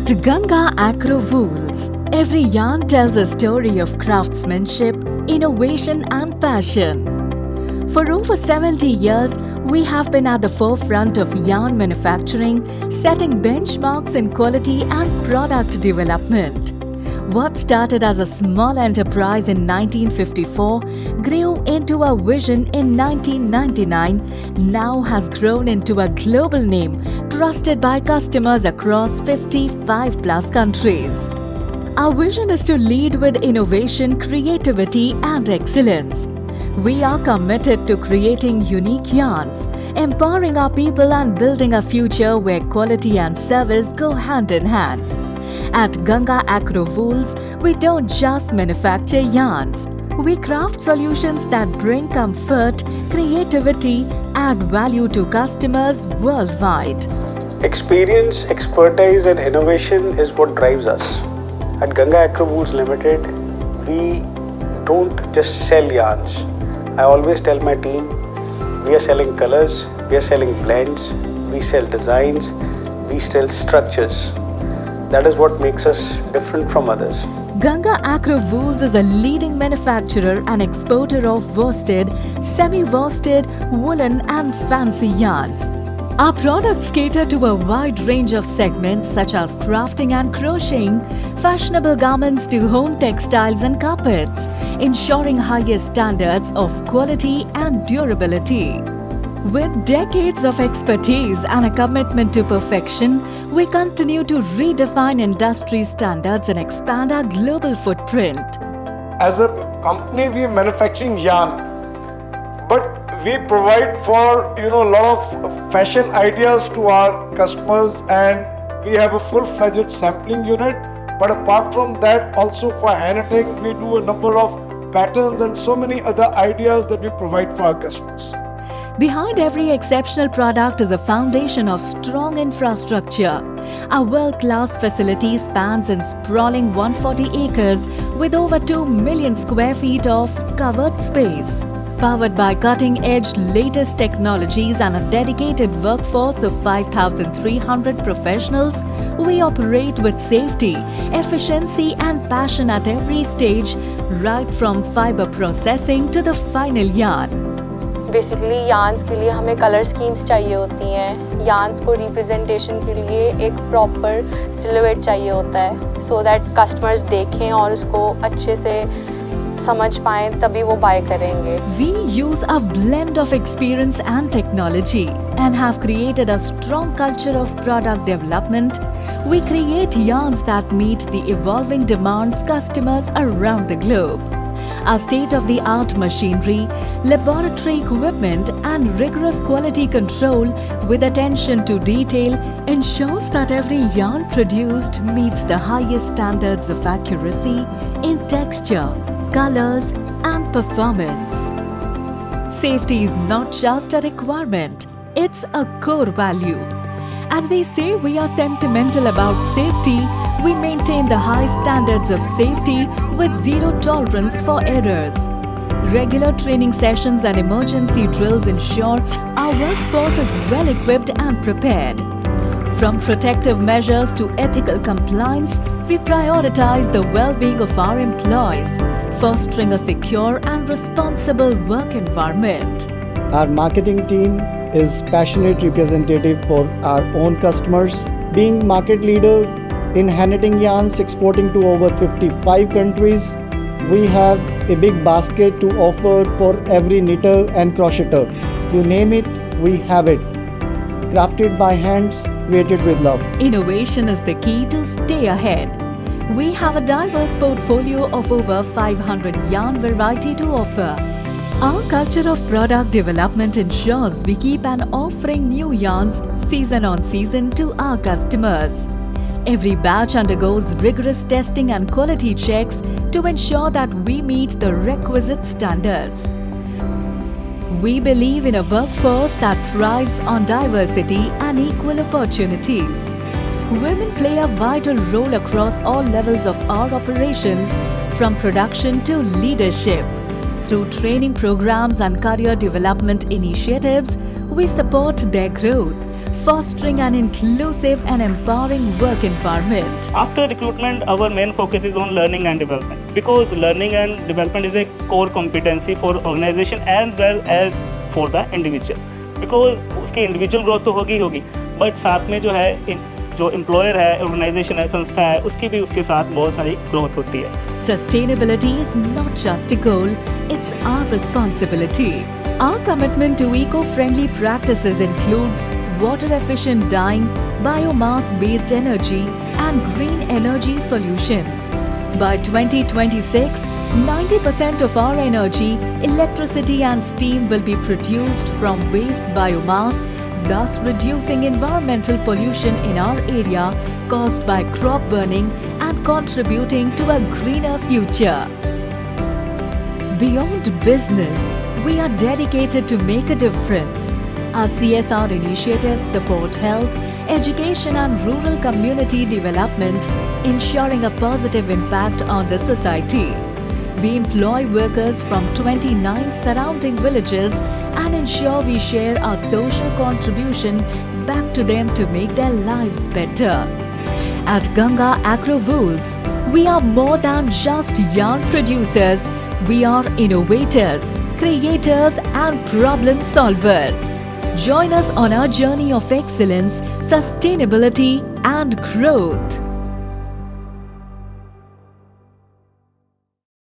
At Ganga Acro Wools, every yarn tells a story of craftsmanship, innovation and passion. For over 70 years, we have been at the forefront of yarn manufacturing, setting benchmarks in quality and product development. What started as a small enterprise in 1954 grew into a vision in 1999, now has grown into a global name trusted by customers across 55 plus countries. Our vision is to lead with innovation, creativity and excellence. We are committed to creating unique yarns, empowering our people and building a future where quality and service go hand in hand. At Ganga Acro Wools, we don't just manufacture yarns. We craft solutions that bring comfort, creativity, and value to customers worldwide. Experience, expertise and innovation is what drives us. At Ganga Acro Wools Limited, we don't just sell yarns. I always tell my team, we are selling colors, we are selling blends, we sell designs, we sell structures. That is what makes us different from others. Ganga Acro Wools is a leading manufacturer and exporter of worsted, semi-worsted, woolen and fancy yarns. Our products cater to a wide range of segments such as crafting and crocheting, fashionable garments to home textiles and carpets, ensuring highest standards of quality and durability. With decades of expertise and a commitment to perfection, we continue to redefine industry standards and expand our global footprint. As a company, we are manufacturing yarn, but we provide for a lot of fashion ideas to our customers, and we have a full-fledged sampling unit. But apart from that, also for hand knitting, we do a number of patterns and so many other ideas that we provide for our customers. Behind every exceptional product is a foundation of strong infrastructure. Our world-class facility spans in sprawling 140 acres with over 2 million square feet of covered space. Powered by cutting-edge latest technologies and a dedicated workforce of 5,300 professionals, we operate with safety, efficiency and passion at every stage, right from fiber processing to the final yarn. Basically yarns के लिए हमें colour schemes चाहिए होती हैं, yarns को representation के लिए एक प्रॉपर सिलुएट चाहिए होता है सो दैट कस्टमर्स देखें और उसको अच्छे से समझ पाएं, तभी वो बाय करेंगे. We use a blend of experience and technology and have created a strong culture of product development. We create yarns that meet the evolving demands customers around the globe. Our state-of-the-art machinery, laboratory equipment and rigorous quality control with attention to detail ensures that every yarn produced meets the highest standards of accuracy in texture, colors and performance. Safety is not just a requirement, it's a core value. As we say we are sentimental about safety, we maintain the high standards of safety with zero tolerance for errors. Regular training sessions and emergency drills ensure our workforce is well equipped and prepared. From protective measures to ethical compliance, we prioritize the well-being of our employees, fostering a secure and responsible work environment. Our marketing team is passionate representative for our own customers. Being market leader in hand knitting yarns exporting to over 55 countries, we have a big basket to offer for every knitter and crocheter. You name it, we have it. Crafted by hands, created with love. Innovation is the key to stay ahead. We have a diverse portfolio of over 500 yarn variety to offer. Our culture of product development ensures we keep on offering new yarns season on season to our customers. Every batch undergoes rigorous testing and quality checks to ensure that we meet the requisite standards. We believe in a workforce that thrives on diversity and equal opportunities. Women play a vital role across all levels of our operations, from production to leadership. Through training programs and career development initiatives, we support their growth, fostering an inclusive and empowering work environment. After recruitment, our main focus is on learning and development, because learning and development is a core competency for organization as well as for the individual. Because उसकी individual growth तो होगी होगी, but साथ में जो है जो employer है, organization है, संस्था है, उसकी भी उसके साथ बहुत सारी growth होती है. Sustainability is not just a goal, it's our responsibility. Our commitment to eco-friendly practices includes water-efficient dyeing, biomass-based energy, and green energy solutions. By 2026, 90% of our energy, electricity and steam will be produced from waste biomass, thus reducing environmental pollution in our area caused by crop burning and contributing to a greener future. Beyond business, we are dedicated to make a difference. Our CSR initiatives support health, education and rural community development, ensuring a positive impact on the society. We employ workers from 29 surrounding villages and ensure we share our social contribution back to them to make their lives better. At Ganga Agro Wools, we are more than just yarn producers. We are innovators, creators and problem solvers. Join us on our journey of excellence, sustainability and growth.